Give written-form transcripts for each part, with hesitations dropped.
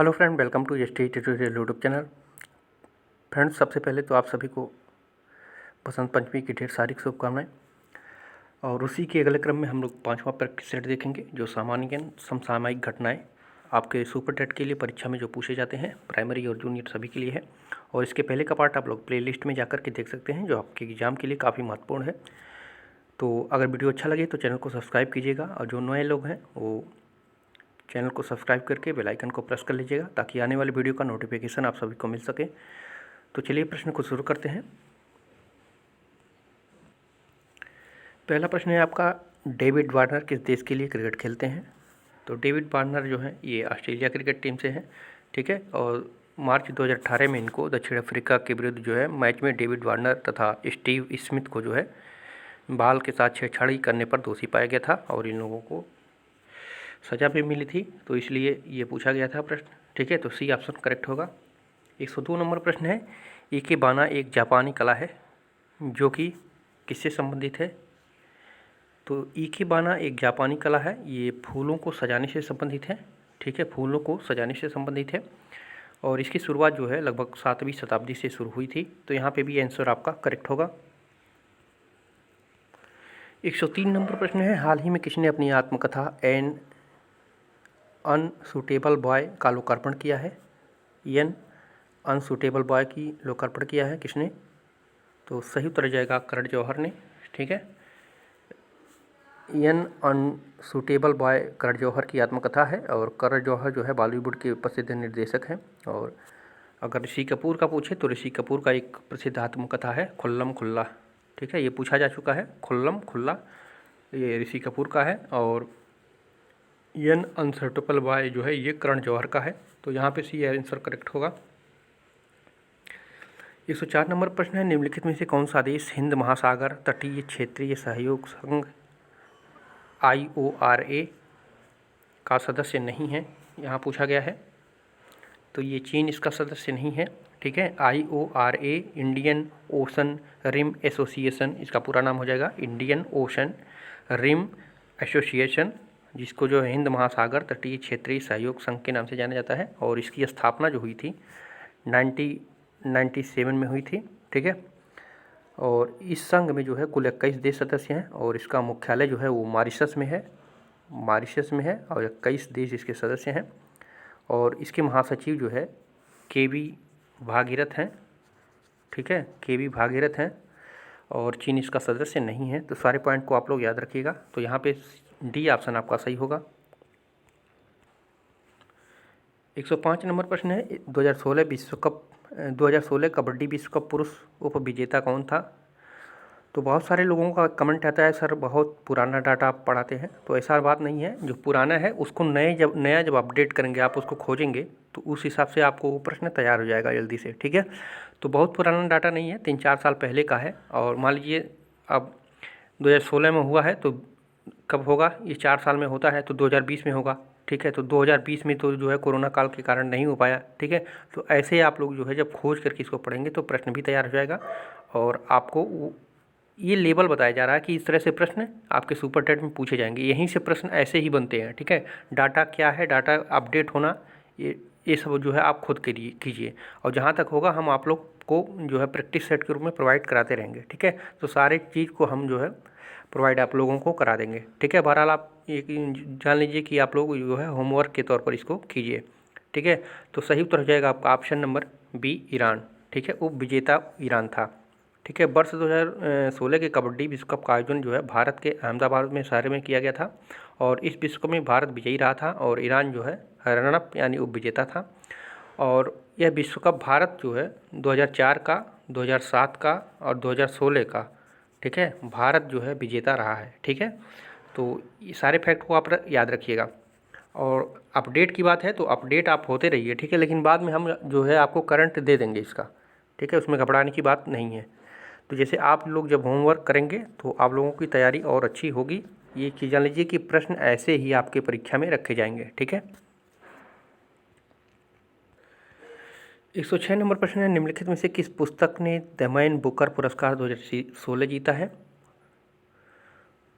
Hello friend, welcome to S T tutorial YouTube channel. Friends, सबसे पहले तो आप सभी को बसंत पंचमी की ढेर सारी शुभकामनाएं। और उसी के अगले क्रम में हम लोग 5वां प्रैक्टिस सेट देखेंगे, जो सामान्य ज्ञान समसामयिक घटनाएं आपके सुपर टेट के लिए परीक्षा में जो पूछे जाते हैं, प्राइमरी और जूनियर सभी के लिए है। और इसके पहले का पार्ट आप लोग प्ले लिस्ट में जाकर के देख सकते हैं, जो आपके एग्ज़ाम के लिए काफ़ी महत्वपूर्ण है। तो अगर वीडियो अच्छा लगे तो चैनल को सब्सक्राइब कीजिएगा, और जो नए लोग हैं वो चैनल को सब्सक्राइब करके बेल आइकन को प्रेस कर लीजिएगा, ताकि आने वाली वीडियो का नोटिफिकेशन आप सभी को मिल सके। तो चलिए प्रश्न को शुरू करते हैं। पहला प्रश्न है आपका, डेविड वार्नर किस देश के लिए क्रिकेट खेलते हैं? तो डेविड वार्नर जो है ये ऑस्ट्रेलिया क्रिकेट टीम से हैं, ठीक है। और मार्च 2018 में इनको दक्षिण अफ्रीका के विरुद्ध जो है मैच में डेविड वार्नर तथा स्टीव स्मिथ को जो है बाल के साथ छेड़छाड़ी करने पर दोषी पाया गया था, और इन लोगों को सज़ा भी मिली थी, तो इसलिए ये पूछा गया था प्रश्न, ठीक है। तो सी ऑप्शन करेक्ट होगा। 102 नंबर प्रश्न है, इकेबाना एक जापानी कला है जो कि किससे संबंधित है? तो इकेबाना एक जापानी कला है, ये फूलों को सजाने से संबंधित है, ठीक है, फूलों को सजाने से संबंधित है। और इसकी शुरुआत जो है लगभग 7वीं शताब्दी से शुरू हुई थी, तो यहाँ पे भी आंसर आपका करेक्ट होगा। 103 नंबर प्रश्न है, हाल ही में किसने अपनी आत्मकथा एन अनसूटेबल बॉय का लोकार्पण किया है? एन अनसूटेबल बॉय की लोकार्पण किया है किसने? तो सही उत्तर जाएगा करण जौहर ने, ठीक है। N unsuitable boy Karan Johar की आत्मकथा है, और करण जौहर जो है बॉलीवुड के प्रसिद्ध निर्देशक हैं। और अगर ऋषि कपूर का पूछे तो ऋषि कपूर का एक प्रसिद्ध आत्मकथा है खुल्लम खुल्ला, ठीक है, ये पूछा जा चुका है, खुल्लम खुल्ला ये ऋषि कपूर का है। और एन अनसूटेबल बॉय जो है ये करण जौहर का है, तो यहाँ पे सी आंसर करेक्ट होगा। 104 नंबर प्रश्न है, निम्नलिखित में से कौन सा देश हिंद महासागर तटीय क्षेत्रीय सहयोग संघ IORA का सदस्य नहीं है? यहाँ पूछा गया है, तो ये चीन इसका सदस्य नहीं है, ठीक है। IORA Indian Ocean Rim Association, इसका पूरा नाम हो जाएगा इंडियन ओशन रिम एसोसिएशन, जिसको जो है हिंद महासागर तटीय क्षेत्रीय सहयोग संघ के नाम से जाना जाता है। और इसकी स्थापना जो हुई थी 1997 में हुई थी, ठीक है। और इस संघ में जो है कुल 21 देश सदस्य हैं, और इसका मुख्यालय जो है वो मॉरिशस में है, और 21 देश इसके सदस्य हैं। और इसके महासचिव जो है KV भागीरथ हैं, ठीक है, KV भागीरथ हैं, और चीन इसका सदस्य नहीं है। तो सारे पॉइंट को आप लोग याद रखिएगा, तो यहाँ पे डी ऑप्शन आपका सही होगा। 105 नंबर प्रश्न है, 2016 कबड्डी विश्व कप पुरुष उप विजेता कौन था? तो बहुत सारे लोगों का कमेंट आता है, सर बहुत पुराना डाटा आप पढ़ाते हैं। तो ऐसा बात नहीं है, जो पुराना है उसको नया जब अपडेट करेंगे, आप उसको खोजेंगे, तो उस हिसाब से आपको वो प्रश्न तैयार हो जाएगा जल्दी से, ठीक है। तो बहुत पुराना डाटा नहीं है, 3-4 साल पहले का है। और मान लीजिए अब 2016 में हुआ है, तो कब होगा? ये 4 साल में होता है तो 2020 में होगा, ठीक है। तो 2020 में तो जो है कोरोना काल के कारण नहीं हो पाया, ठीक है। तो ऐसे आप लोग जो है जब खोज करके इसको पढ़ेंगे तो प्रश्न भी तैयार हो जाएगा, और आपको ये लेवल बताया जा रहा है कि इस तरह से प्रश्न आपके सुपर टेट में पूछे जाएंगे, यहीं से प्रश्न ऐसे ही बनते हैं, ठीक है। डाटा क्या है, डाटा अपडेट होना, ये सब जो है आप खुद कीजिए, और जहाँ तक होगा हम आप लोग को जो है प्रैक्टिस सेट के रूप में प्रोवाइड कराते रहेंगे, ठीक है। तो सारे चीज़ को हम जो है प्रोवाइड आप लोगों को करा देंगे, ठीक है। बहरहाल आप ये जान लीजिए कि आप लोग जो है होमवर्क के तौर पर इसको कीजिए, ठीक है। तो सही उत्तर हो जाएगा आपका ऑप्शन नंबर बी, ईरान, ठीक है, उप विजेता ईरान था, ठीक है। वर्ष 2016 के कबड्डी विश्व कप का आयोजन जो है भारत के अहमदाबाद में शहर में किया गया था, और इस विश्व कप में भारत विजयी रहा था, और ईरान जो है रनर यानी उप विजेता था। और यह विश्व कप भारत जो है 2004 का, 2007 का और 2016 का, ठीक है, भारत जो है विजेता रहा है, ठीक है। तो ये सारे फैक्ट को आप याद रखिएगा। और अपडेट की बात है तो अपडेट आप होते रहिए, ठीक है, लेकिन बाद में हम जो है आपको करंट दे देंगे इसका, ठीक है, उसमें घबराने की बात नहीं है। तो जैसे आप लोग जब होमवर्क करेंगे तो आप लोगों की तैयारी और अच्छी होगी, ये चीज़ जान लीजिए कि प्रश्न ऐसे ही आपके परीक्षा में रखे जाएंगे, ठीक है। 106 नंबर प्रश्न है, निम्नलिखित में से किस पुस्तक ने द मैन बुकर पुरस्कार 2016 जीता है?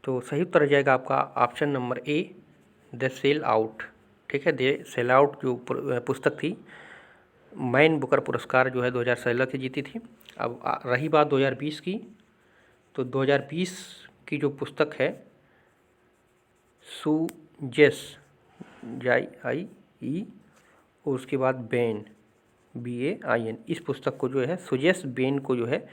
तो सही उत्तर हो जाएगा आपका option number A, the sell out, ठीक है। दे सेल आउट जो पुस्तक थी, मैन बुकर पुरस्कार जो है 2016 की जीती थी। अब रही बात 2020 की, तो 2020 की जो पुस्तक है सुजेस JIE और उसके बाद बेन BAIN, इस पुस्तक को जो है सुजेस बेन को जो है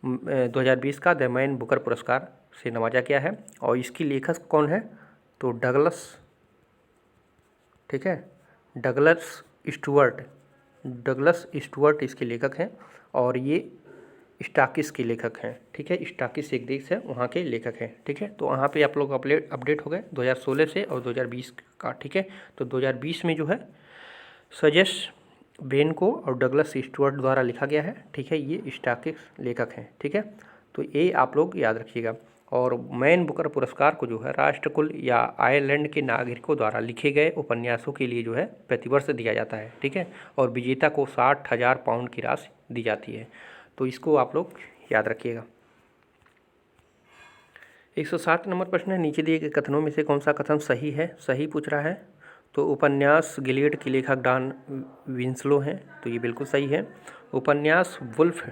2020 का द मैन बुकर पुरस्कार से नवाजा गया है। और इसकी लेखक कौन है, तो डगलस, ठीक है, डगलस स्टुअर्ट इसके लेखक हैं। और ये स्टाकिस के लेखक हैं, ठीक है। स्टाकिस एक देश है, वहाँ के लेखक हैं, ठीक है। तो वहाँ पे आप लोग अपडेट हो गए 2016 से और 2020 का, ठीक है। तो 2020 में जो है सजेस बेन को और डगलस स्टुअर्ट द्वारा लिखा गया है, ठीक है। ये स्टाकिस लेखक हैं, ठीक है। तो ये आप लोग याद रखिएगा। और मैन बुकर पुरस्कार को जो है राष्ट्रकुल या आयरलैंड के नागरिकों द्वारा लिखे गए उपन्यासों के लिए जो है प्रतिवर्ष दिया जाता है, ठीक है। और विजेता को 60,000 पाउंड की राशि दी जाती है। तो इसको आप लोग याद रखिएगा। 107 नंबर प्रश्न है, नीचे दिए गए कथनों में से कौन सा कथन सही है, सही पूछ रहा है। तो उपन्यास गिलियड के लेखक डॉन विंसलो हैं, तो ये बिल्कुल सही है। उपन्यास वुल्फ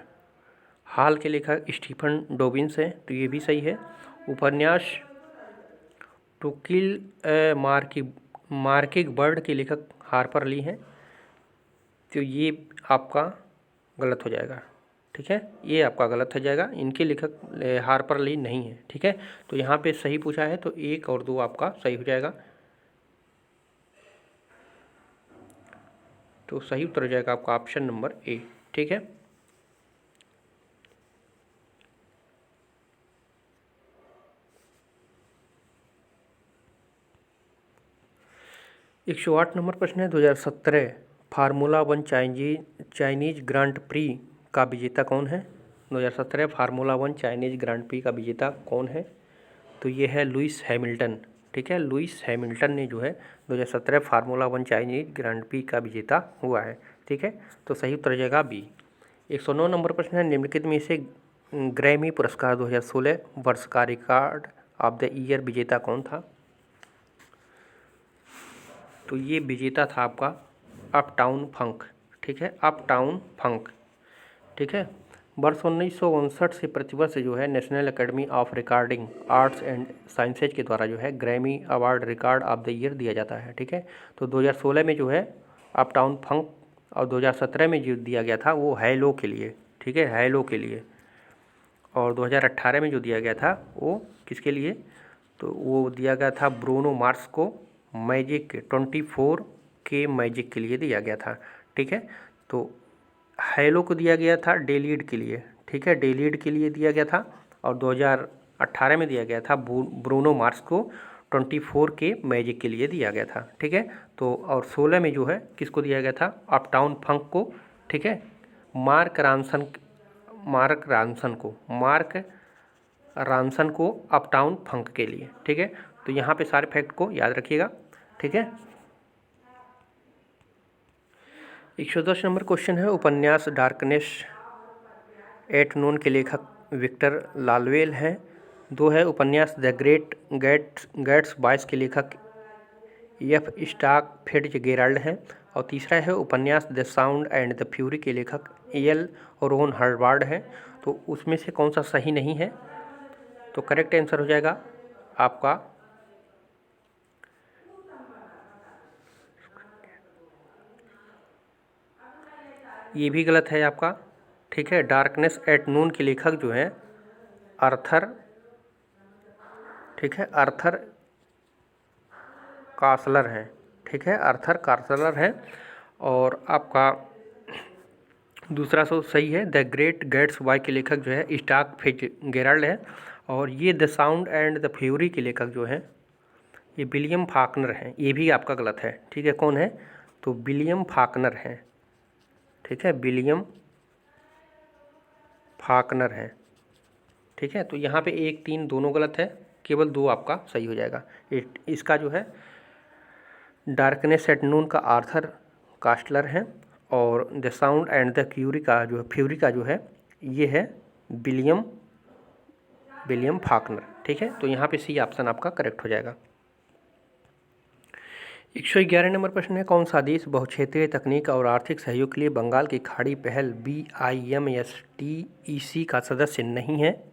हाल के लेखक स्टीफन डॉबिन्स हैं, तो ये भी सही है। उपन्यास to kill a mockingbird के लेखक हार्पर ली हैं, तो ये आपका गलत हो जाएगा, ठीक है। ये आपका गलत हो जाएगा, इनके लेखक हार्पर ली नहीं है, ठीक है। तो यहाँ पे सही पूछा है, तो 1 और 2 आपका सही हो जाएगा। तो सही उत्तर हो जाएगा आपका ऑप्शन नंबर A, ठीक है। एक 108 नंबर प्रश्न है, 2017 फार्मूला 1 चाइनीज ग्रांड प्री का विजेता कौन है। 2017 फार्मूला 1 चाइनीज ग्रांड प्री का विजेता कौन है, तो ये है लुइस हैमिल्टन, ठीक है। लुइस हैमिल्टन ने जो है 2017 फार्मूला 1 चाइनीज ग्रांड प्री का विजेता हुआ है, ठीक है। तो सही उत्तर हो जाएगा B। 109 नंबर प्रश्न है, निम्नलिखित में से ग्रैमी पुरस्कार 2016 वर्ष का रिकॉर्ड ऑफ द ईयर विजेता कौन था। तो ये विजेता था आपका अपटाउन फंक, ठीक है, अपटाउन फंक, ठीक है। वर्ष 1959 से प्रतिवर्ष जो है national academy of recording arts and sciences के द्वारा जो है Grammy award record of the year दिया जाता है, ठीक है। तो 2016 में जो है अपटाउन फंक और 2017 में जो दिया गया था वो हैलो के लिए, ठीक है, हैलो के लिए। और 2018 में जो दिया गया था वो किसके लिए, तो वो दिया गया था ब्रूनो मार्स को मैजिक 24 के मैजिक के लिए दिया गया था, ठीक है। तो हैलो को दिया गया था डेलीड के लिए, ठीक है, डेलीड के लिए दिया गया था। और 2018 में दिया गया था ब्रूनो मार्स को 24 के मैजिक के लिए दिया गया था, ठीक है। तो और 16 में जो है किसको दिया गया था, अपटाउन फंक को, ठीक है, मार्क रानसन को अपटाउन फंक के लिए, ठीक है। तो यहाँ पे सारे फैक्ट को याद रखिएगा, ठीक है। 110 नंबर क्वेश्चन है, उपन्यास डार्कनेस एट नून के लेखक विक्टर लालवेल हैं। 2 है उपन्यास द ग्रेट गैट्सबी के लेखक F स्टॉक फिट्जगेराल्ड हैं। और तीसरा है उपन्यास the sound and the fury के लेखक L रोन हर्बार्ड हैं। तो उसमें से कौन सा सही नहीं है, तो करेक्ट आंसर हो जाएगा आपका ये भी गलत है आपका, ठीक है। डार्कनेस एट नून के लेखक जो हैं आर्थर, ठीक है, आर्थर कासलर हैं, ठीक है, आर्थर कासलर हैं। और आपका दूसरा सो सही है, द ग्रेट गैट्सबी के लेखक जो है स्टॉक फिट्जगेराल्ड है। और ये the sound and the fury के लेखक जो हैं ये विलियम फाकनर हैं, ये भी आपका गलत है, ठीक है। कौन है, तो विलियम फाकनर हैं, ठीक है, विलियम फाकनर हैं, ठीक है। तो यहाँ पे 1, 3 दोनों गलत है, केवल 2 आपका सही हो जाएगा। इसका जो है डार्कनेस एट नून का आर्थर कास्टलर है और the sound and the fury का जो है ये है विलियम फाकनर, ठीक है। तो यहाँ पे C ऑप्शन आपका करेक्ट हो जाएगा। 111 नंबर प्रश्न है, कौन सा देश बहुक्षेत्रीय तकनीक और आर्थिक सहयोग के लिए बंगाल की खाड़ी पहल BIMSTEC का सदस्य नहीं है?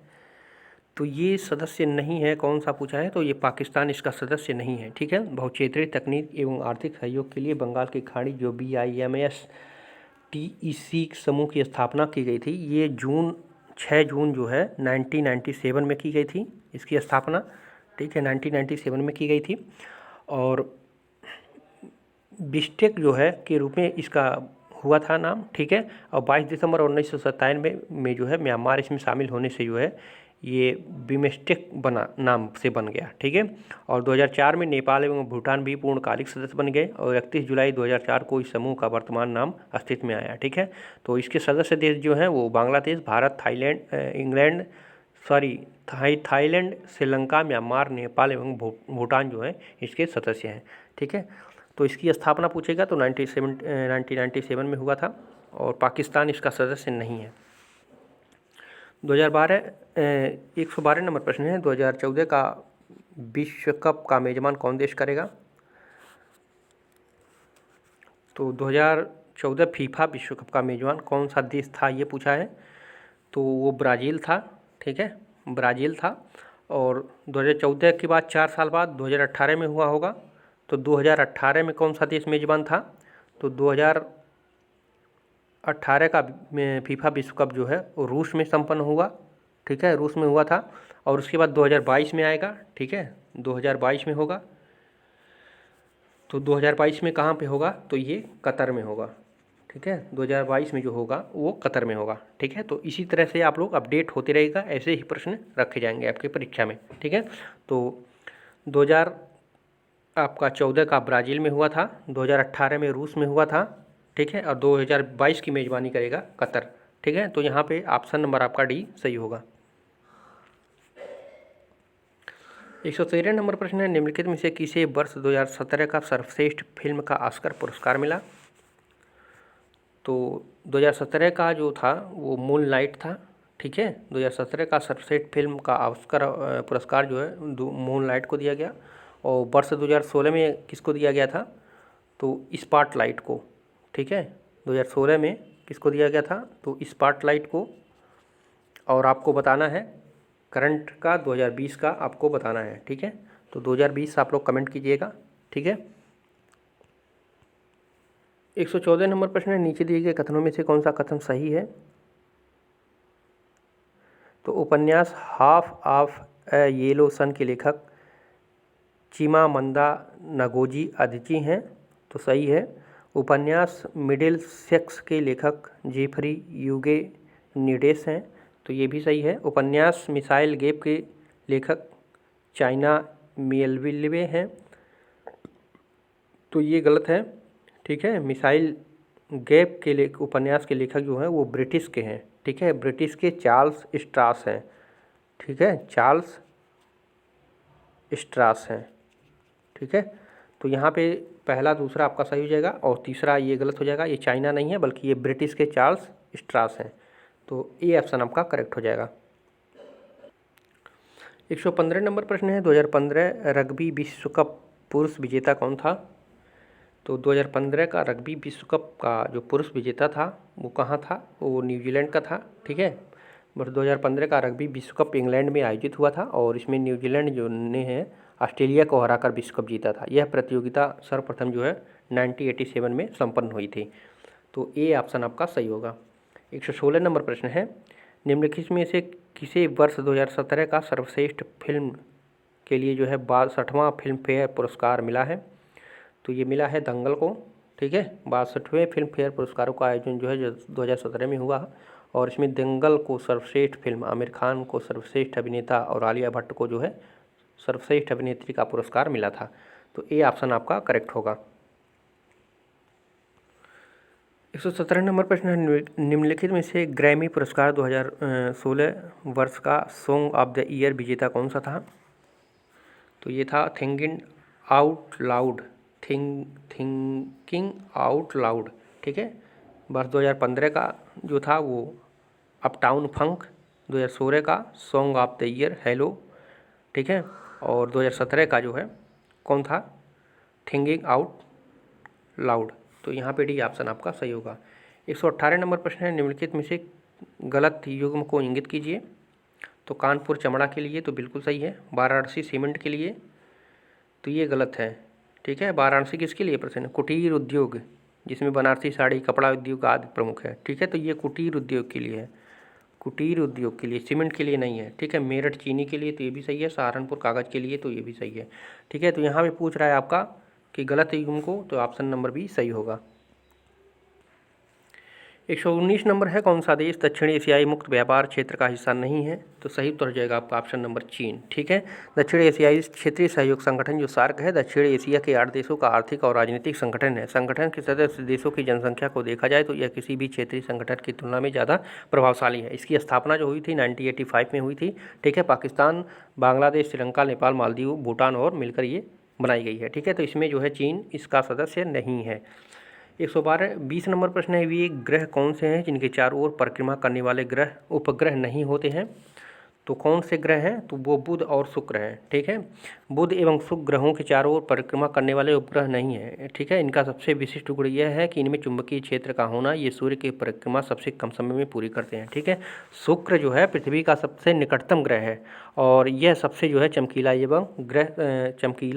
तो ये सदस्य नहीं है, कौन सा पूछा है, तो ये पाकिस्तान इसका सदस्य नहीं है। ठीक है, बहुक्षेत्रीय तकनीक एवं आर्थिक सहयोग के लिए बंगाल की खाड़ी जो BIMSTEC समूह की स्थापना की गई थी, ये 6 जून जो है 1997 में की गई थी इसकी स्थापना। ठीक है, 1997 में की गई थी। और बिस्टेक जो है के रूप में इसका हुआ था नाम। ठीक है, और 22 दिसंबर 1997 में जो है म्यांमार इसमें शामिल होने से जो है ये बिमस्टेक बना नाम से बन गया। ठीक है, और 2004 में नेपाल एवं भूटान भी पूर्णकालिक सदस्य बन गए और 31 जुलाई 2004 को इस समूह का वर्तमान नाम अस्तित्व में आया। ठीक है, तो इसके सदस्य देश जो हैं वो बांग्लादेश, भारत, थाईलैंड, श्रीलंका, म्यांमार, नेपाल एवं भूटान जो है इसके सदस्य हैं। ठीक है, तो इसकी स्थापना पूछेगा तो 1997 में हुआ था और पाकिस्तान इसका सदस्य नहीं है। 112 नंबर प्रश्न है, 2014 का विश्व कप का मेजबान कौन देश करेगा? तो 2014 फीफा विश्व कप का मेजबान कौन सा देश था ये पूछा है, तो वो ब्राज़ील था। ठीक है, ब्राज़ील था। और 2014 के बाद 4 साल बाद 2018 में हुआ होगा। तो 2018 में कौन सा देश मेजबान था? तो 2018 का फीफा विश्व कप जो है वो रूस में संपन्न हुआ। ठीक है, रूस में हुआ था। और उसके बाद 2022 में आएगा। ठीक है, 2022 में होगा। तो 2022 में कहाँ पे होगा? तो ये कतर में होगा। ठीक है, 2022 में जो होगा वो कतर में होगा। ठीक है, तो इसी तरह से आप लोग अपडेट होते रहेगा, ऐसे ही प्रश्न रखे जाएंगे आपके परीक्षा में। ठीक है, तो 2014 का ब्राज़ील में हुआ था, 2018 में रूस में हुआ था। ठीक है, और 2022 की मेज़बानी करेगा कतर। ठीक है, तो यहाँ पे ऑप्शन नंबर आपका डी सही होगा। 113 नंबर प्रश्न है, निम्नलिखित में से किसे वर्ष 2017 का सर्वश्रेष्ठ फिल्म का ऑस्कर पुरस्कार मिला? तो 2017 का जो था वो मूनलाइट था। ठीक है, 2017 का सर्वश्रेष्ठ फिल्म का ऑस्कर पुरस्कार जो है मूनलाइट को दिया गया। और वर्ष 2016 में किसको दिया गया था? तो स्पॉटलाइट को। ठीक है, 2016 में किसको दिया गया था? तो स्पॉटलाइट को। और आपको बताना है करंट का 2020 का आपको बताना है। ठीक है, तो 2020 आप लोग कमेंट कीजिएगा। ठीक है, 114 नंबर प्रश्न है, नीचे दिए गए कथनों में से कौन सा कथन सही है? तो उपन्यास half of a yellow sun के लेखक चिमामंदा नगोजी अदिची हैं, तो सही है। उपन्यास मिडिल सेक्स के लेखक जेफरी यूगे निडेस हैं, तो ये भी सही है। उपन्यास मिसाइल गैप के लेखक चाइना मियलविल्वे हैं, तो ये गलत है। ठीक है, मिसाइल गैप के उपन्यास के लेखक जो हैं वो ब्रिटिश के हैं। ठीक है, ब्रिटिश के चार्ल्स स्ट्रास हैं। ठीक है, चार्ल्स स्ट्रास हैं। ठीक है, तो यहाँ पे पहला दूसरा आपका सही हो जाएगा और तीसरा ये गलत हो जाएगा। ये चाइना नहीं है बल्कि ये ब्रिटिश के चार्ल्स स्ट्रास हैं, तो ये ऑप्शन आपका करेक्ट हो जाएगा। 115 नंबर प्रश्न है, 2015 रग्बी विश्व कप पुरुष विजेता कौन था? तो 2015 का रग्बी विश्व कप का जो पुरुष विजेता था वो कहाँ था? वो न्यूजीलैंड का था। ठीक है, बस 2015 का रग्बी विश्व कप इंग्लैंड में आयोजित हुआ था और इसमें न्यूजीलैंड जो ने है ऑस्ट्रेलिया को हराकर विश्व कप जीता था। यह प्रतियोगिता सर्वप्रथम जो है 1987 में संपन्न हुई थी, तो ए ऑप्शन आपका सही होगा। 116 नंबर प्रश्न है, निम्नलिखित में से किसे वर्ष 2017 का सर्वश्रेष्ठ फिल्म के लिए जो है 62वां फिल्म फेयर पुरस्कार मिला है? तो ये मिला है दंगल को। ठीक है, 62वें फिल्म फेयर पुरस्कारों का आयोजन जो है 2017 में हुआ और इसमें दंगल को सर्वश्रेष्ठ फिल्म, आमिर खान को सर्वश्रेष्ठ अभिनेता और आलिया भट्ट को जो है सर्वश्रेष्ठ अभिनेत्री का पुरस्कार मिला था, तो ए ऑप्शन आपका करेक्ट होगा। 117 नंबर प्रश्न है, निम्नलिखित में से ग्रैमी पुरस्कार 2016 वर्ष का सॉन्ग ऑफ द ईयर विजेता कौन सा था? तो ये था थिंकिंग आउट लाउड। ठीक है, वर्ष 2015 का जो था वो अपटाउन फंक, 2016 का song of the year hello. ठीक है, और 2017 का जो है कौन था? Thinking out loud. तो यहाँ पे डी ऑप्शन आपका सही होगा। 118 नंबर प्रश्न है, निम्नलिखित में से गलत युग्म को इंगित कीजिए। तो कानपुर चमड़ा के लिए तो बिल्कुल सही है। वाराणसी सीमेंट के लिए तो ये गलत है। ठीक है, वाराणसी किसके लिए प्रश्न है? कुटीर उद्योग, जिसमें बनारसी साड़ी, कपड़ा उद्योग आदि प्रमुख है। ठीक है, तो ये कुटीर उद्योग के लिए है, कुटीर उद्योग के लिए, सीमेंट के लिए नहीं है। ठीक है, मेरठ चीनी के लिए तो ये भी सही है, सहारनपुर कागज़ के लिए तो ये भी सही है। ठीक है, तो यहाँ पे पूछ रहा है आपका कि गलत युग्म को, तो ऑप्शन नंबर बी सही होगा। 119 नंबर है, कौन सा देश दक्षिण एशियाई मुक्त व्यापार क्षेत्र का हिस्सा नहीं है? तो सही उत्तर हो जाएगा आपका ऑप्शन नंबर चीन। ठीक है, दक्षिण एशियाई क्षेत्रीय सहयोग संगठन जो सार्क है, दक्षिण एशिया के 8 देशों का आर्थिक और राजनीतिक संगठन है। संगठन के सदस्य देशों की जनसंख्या को देखा जाए तो यह किसी भी क्षेत्रीय संगठन की तुलना में ज़्यादा प्रभावशाली है। इसकी स्थापना जो हुई थी 1985 में हुई थी। ठीक है, पाकिस्तान, बांग्लादेश, श्रीलंका, नेपाल, मालदीव, भूटान और मिलकर ये बनाई गई है। ठीक है, तो इसमें जो है चीन इसका सदस्य नहीं है। 120 नंबर प्रश्न है, वे ग्रह कौन से हैं जिनके चारों ओर परिक्रमा करने वाले ग्रह उपग्रह नहीं होते हैं? तो कौन से ग्रह हैं? तो वो बुध और शुक्र हैं। ठीक है, बुध एवं शुक्र ग्रहों के चारों ओर परिक्रमा करने वाले उपग्रह नहीं है। ठीक है, इनका सबसे विशिष्ट गुण यह है कि इनमें चुंबकीय क्षेत्र का होना, ये सूर्य की परिक्रमा सबसे कम समय में पूरी करते हैं। ठीक है, शुक्र जो है पृथ्वी का सबसे निकटतम ग्रह है और यह सबसे जो है चमकीला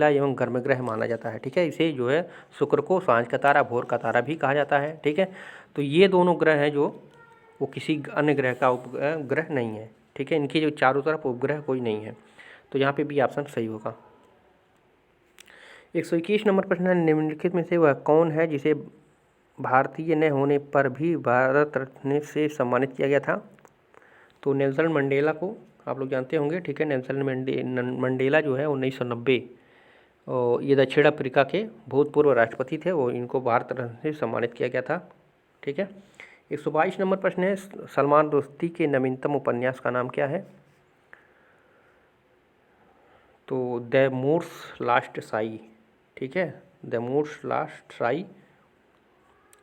एवं गर्म ग्रह माना जाता है। ठीक है, इसे जो है शुक्र को सांझ का तारा, भोर का तारा भी कहा जाता है। ठीक है, तो ये दोनों ग्रह हैं जो वो किसी अन्य ग्रह का उपग्रह नहीं है। ठीक है, इनकी जो चारों तरफ उपग्रह कोई नहीं है, तो यहाँ पे भी ऑप्शन सही होगा। 121 नंबर प्रश्न है, निम्नलिखित में से वह कौन है जिसे भारतीय न होने पर भी भारत रत्न से सम्मानित किया गया था? तो नेल्सन मंडेला को आप लोग जानते होंगे। ठीक है, नेल्सन मंडेला जो है 1990 और ये दक्षिण अफ्रीका के भूतपूर्व राष्ट्रपति थे, वो इनको भारत रत्न से सम्मानित किया गया था। ठीक है, 122 नंबर प्रश्न है, सलमान रुश्दी के नवीनतम उपन्यास का नाम क्या है? तो द मूर्स लास्ट साई। ठीक है, द मूर्स लास्ट साई,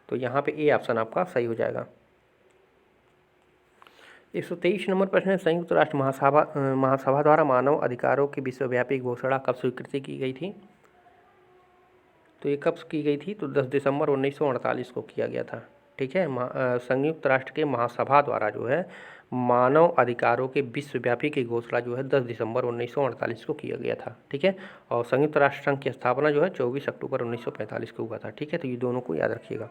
तो यहाँ पे ए ऑप्शन आपका सही हो जाएगा। 123 नंबर प्रश्न है, संयुक्त राष्ट्र महासभा द्वारा मानव अधिकारों की विश्वव्यापी घोषणा कब स्वीकृति की गई थी? तो ये कब की गई थी? तो 10 दिसंबर 1948 को किया गया था। ठीक है, संयुक्त राष्ट्र के महासभा द्वारा जो है मानव अधिकारों के विश्वव्यापी की घोषणा जो है 10 दिसंबर 1948 को किया गया था। ठीक है, और संयुक्त राष्ट्र संघ की स्थापना जो है 24 अक्टूबर 1945 को हुआ था। ठीक है, तो ये दोनों को याद रखिएगा।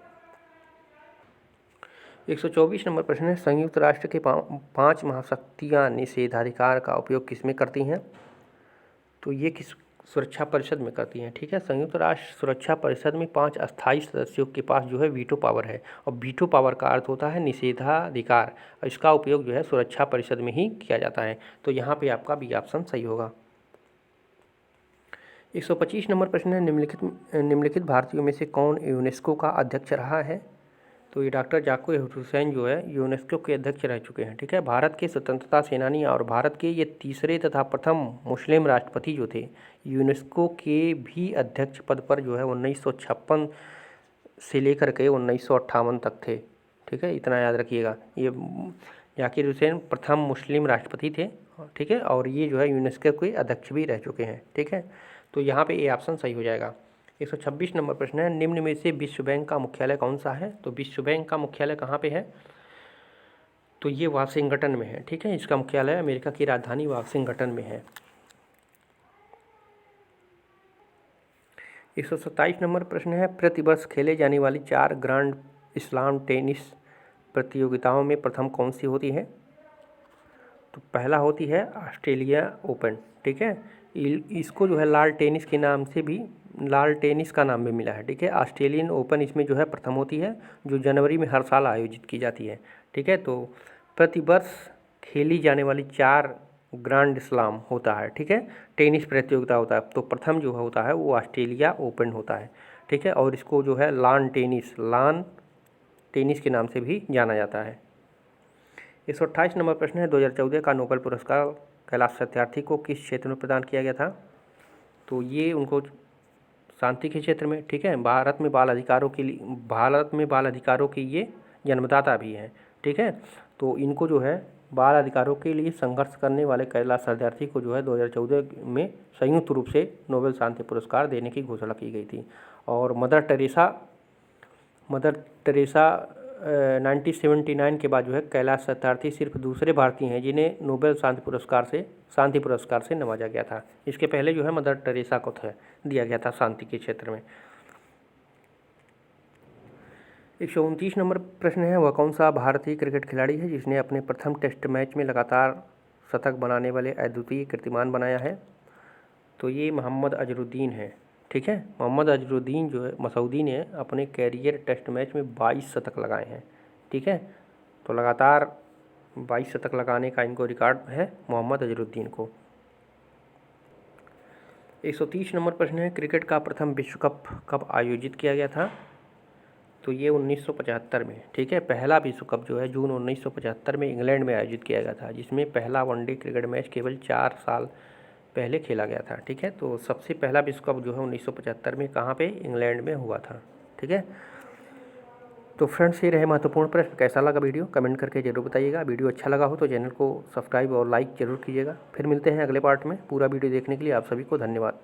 124 नंबर प्रश्न है, संयुक्त राष्ट्र के 5 महाशक्तियाँ निषेधाधिकार का उपयोग किसमें करती हैं? तो ये किस सुरक्षा परिषद में करती हैं। ठीक है, संयुक्त राष्ट्र सुरक्षा परिषद में 5 अस्थायी सदस्यों के पास जो है वीटो पावर है और वीटो पावर का अर्थ होता है निषेधाधिकार, और इसका उपयोग जो है सुरक्षा परिषद में ही किया जाता है। तो यहाँ पे आपका बी ऑप्शन सही होगा। 125 नंबर प्रश्न है, निम्नलिखित भारतीयों में से कौन यूनेस्को का अध्यक्ष रहा है? तो ये डॉक्टर जाकिर हुसैन जो है यूनेस्को के अध्यक्ष रह चुके हैं। ठीक है, भारत के स्वतंत्रता सेनानी और भारत के ये तीसरे तथा प्रथम मुस्लिम राष्ट्रपति जो थे, यूनेस्को के भी अध्यक्ष पद पर जो है 1956 से लेकर के 1958 तक थे। ठीक है, इतना याद रखिएगा। ये जाकिर हुसैन प्रथम मुस्लिम राष्ट्रपति थे। ठीक है, और ये जो है यूनेस्को के अध्यक्ष भी रह चुके हैं। ठीक है, तो यहाँ पे ए ऑप्शन सही हो जाएगा। 126 नंबर प्रश्न है, निम्न में से विश्व बैंक का मुख्यालय कौन सा है? तो विश्व बैंक का मुख्यालय कहाँ पे है? तो ये वाशिंगटन में है। ठीक है, इसका मुख्यालय अमेरिका की राजधानी वाशिंगटन में है। 127 नंबर प्रश्न है, प्रतिवर्ष खेले जाने वाली 4 ग्रांड स्लाम टेनिस प्रतियोगिताओं में प्रथम कौन सी होती है? तो पहला होती है ऑस्ट्रेलिया ओपन। ठीक है, इसको जो है लाल टेनिस के नाम से भी, लाल टेनिस का नाम भी मिला है। ठीक है, ऑस्ट्रेलियन ओपन इसमें जो है प्रथम होती है, जो जनवरी में हर साल आयोजित की जाती है। ठीक है, तो प्रतिवर्ष खेली जाने वाली 4 ग्रांड स्लाम होता है। ठीक है, टेनिस प्रतियोगिता होता है, तो प्रथम जो होता है वो ऑस्ट्रेलिया ओपन होता है। ठीक है, और इसको जो है लान टेनिस के नाम से भी जाना जाता है। 128 नंबर प्रश्न है, 2014 का नोबेल पुरस्कार कैलाश सत्यार्थी को किस क्षेत्र में प्रदान किया गया था? तो ये उनको शांति के क्षेत्र में। ठीक है, भारत में बाल अधिकारों के ये जन्मदाता भी हैं। ठीक है, तो इनको जो है बाल अधिकारों के लिए संघर्ष करने वाले कैलाश सत्यार्थी को जो है 2014 में संयुक्त रूप से नोबेल शांति पुरस्कार देने की घोषणा की गई थी। और मदर टेरेसा 1979 के बाद जो है कैलाश सत्यार्थी सिर्फ दूसरे भारतीय हैं जिन्हें नोबेल शांति पुरस्कार से नवाजा गया था। इसके पहले जो है मदर टेरेसा को दिया गया था शांति के क्षेत्र में। 129 नंबर प्रश्न है, वह कौन सा भारतीय क्रिकेट खिलाड़ी है जिसने अपने प्रथम टेस्ट मैच में लगातार शतक बनाने वाले अद्वितीय कीर्तिमान बनाया है? तो ये मोहम्मद अजहरुद्दीन है। ठीक है, मोहम्मद अजहरुद्दीन जो है मसूदी ने अपने कैरियर टेस्ट मैच में 22 शतक लगाए हैं। ठीक है, तो लगातार 22 शतक लगाने का इनको रिकॉर्ड है मोहम्मद अजहरुद्दीन को। 130 नंबर प्रश्न है, क्रिकेट का प्रथम विश्व कप कब आयोजित किया गया था? तो ये 1975 में। ठीक है, पहला विश्व कप जो है जून 1975 में इंग्लैंड में आयोजित किया गया था, जिसमें पहला वनडे क्रिकेट मैच केवल 4 साल पहले खेला गया था। ठीक है, तो सबसे पहला विश्व कप जो है 1975 में कहाँ पे? इंग्लैंड में हुआ था। ठीक है, तो फ्रेंड्स ये रहे महत्वपूर्ण प्रश्न। कैसा लगा वीडियो कमेंट करके जरूर बताइएगा। वीडियो अच्छा लगा हो तो चैनल को सब्सक्राइब और लाइक जरूर कीजिएगा। फिर मिलते हैं अगले पार्ट में। पूरा वीडियो देखने के लिए आप सभी को धन्यवाद।